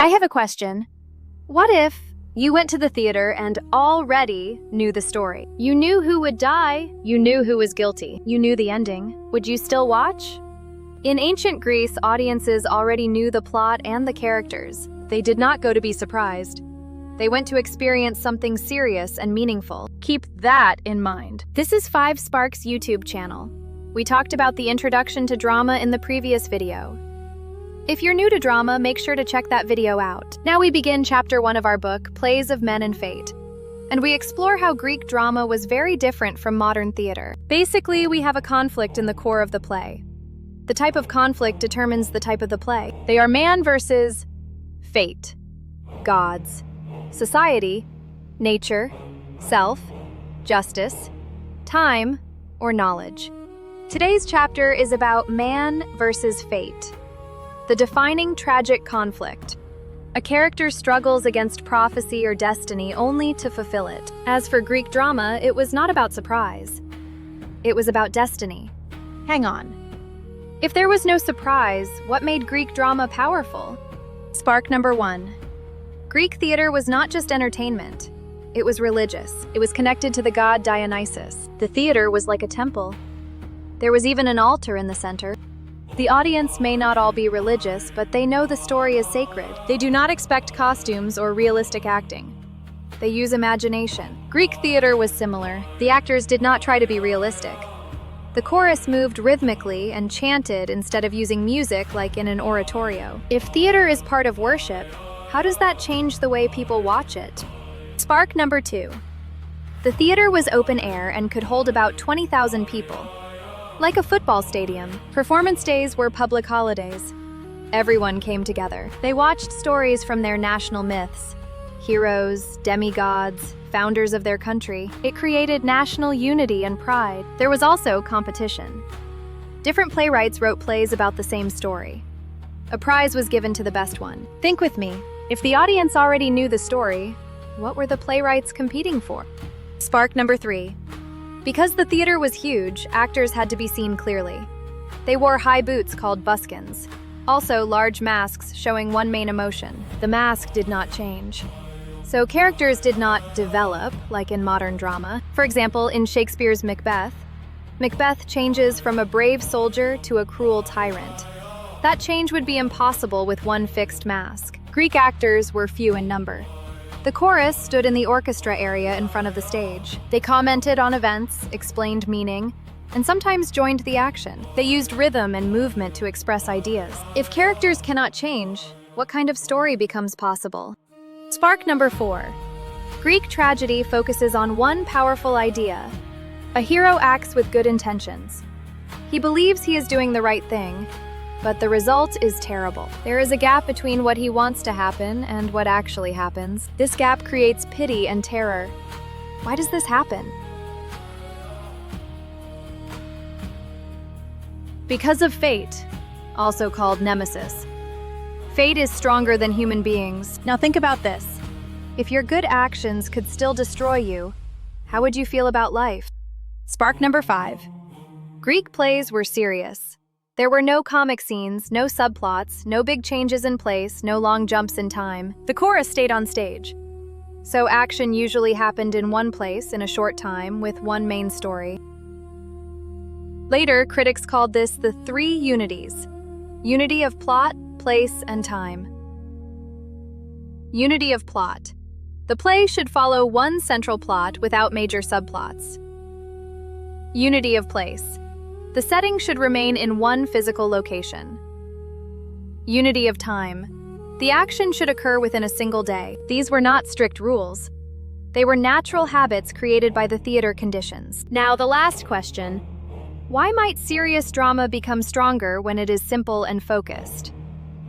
I have a question. What if you went to the theater and already knew the story? You knew who would die, you knew who was guilty, you knew the ending. Would you still watch? In ancient Greece, audiences already knew the plot and the characters. They did not go to be surprised. They went to experience something serious and meaningful. Keep that in mind. This is 5 Sparks YouTube channel. We talked about the introduction to drama in the previous video. If you're new to drama, make sure to check that video out. Now we begin chapter 1 of our book, Plays of Men and Fate. And we explore how Greek drama was very different from modern theater. Basically, we have a conflict in the core of the play. The type of conflict determines the type of the play. They are man versus fate, gods, society, nature, self, justice, time, or knowledge. Today's chapter is about man versus fate. The defining tragic conflict. A character struggles against prophecy or destiny only to fulfill it. As for Greek drama, it was not about surprise. It was about destiny. Hang on. If there was no surprise, what made Greek drama powerful? Spark number 1. Greek theater was not just entertainment. It was religious. It was connected to the god Dionysus. The theater was like a temple. There was even an altar in the center. The audience may not all be religious, but they know the story is sacred. They do not expect costumes or realistic acting. They use imagination. Greek theater was similar. The actors did not try to be realistic. The chorus moved rhythmically and chanted instead of using music like in an oratorio. If theater is part of worship, how does that change the way people watch it? Spark number 2. The theater was open air and could hold about 20,000 people. Like a football stadium, performance days were public holidays. Everyone came together. They watched stories from their national myths, heroes, demigods, founders of their country. It created national unity and pride. There was also competition. Different playwrights wrote plays about the same story. A prize was given to the best one. Think with me. If the audience already knew the story, what were the playwrights competing for? Spark number 3. Because the theater was huge, actors had to be seen clearly. They wore high boots called buskins. Also, large masks showing one main emotion. The mask did not change. So characters did not develop, like in modern drama. For example, in Shakespeare's Macbeth, Macbeth changes from a brave soldier to a cruel tyrant. That change would be impossible with one fixed mask. Greek actors were few in number. The chorus stood in the orchestra area in front of the stage. They commented on events, explained meaning, and sometimes joined the action. They used rhythm and movement to express ideas. If characters cannot change, what kind of story becomes possible? Spark number 4. Greek tragedy focuses on one powerful idea. A hero acts with good intentions. He believes he is doing the right thing, but the result is terrible. There is a gap between what he wants to happen and what actually happens. This gap creates pity and terror. Why does this happen? Because of fate, also called nemesis. Fate is stronger than human beings. Now think about this. If your good actions could still destroy you, how would you feel about life? Spark number 5. Greek plays were serious. There were no comic scenes, no subplots, no big changes in place, no long jumps in time. The chorus stayed on stage. So action usually happened in one place in a short time with one main story. Later, critics called this the 3 Unities. Unity of plot, place, and time. Unity of plot. The play should follow one central plot without major subplots. Unity of place. The setting should remain in one physical location. Unity of time. The action should occur within a single day. These were not strict rules. They were natural habits created by the theater conditions. Now, the last question. Why might serious drama become stronger when it is simple and focused?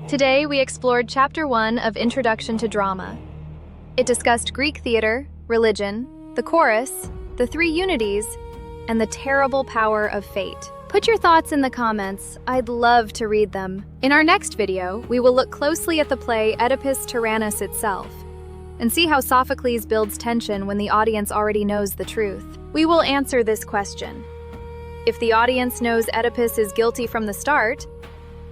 Today, we explored Chapter 1 of Introduction to Drama. It discussed Greek theater, religion, the chorus, the 3 Unities, and the terrible power of fate. Put your thoughts in the comments. I'd love to read them. In our next video, we will look closely at the play Oedipus Tyrannus itself and see how Sophocles builds tension when the audience already knows the truth. We will answer this question. If the audience knows Oedipus is guilty from the start,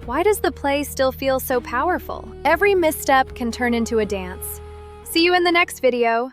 Why does the play still feel so powerful? Every misstep can turn into a dance. See you in the next video.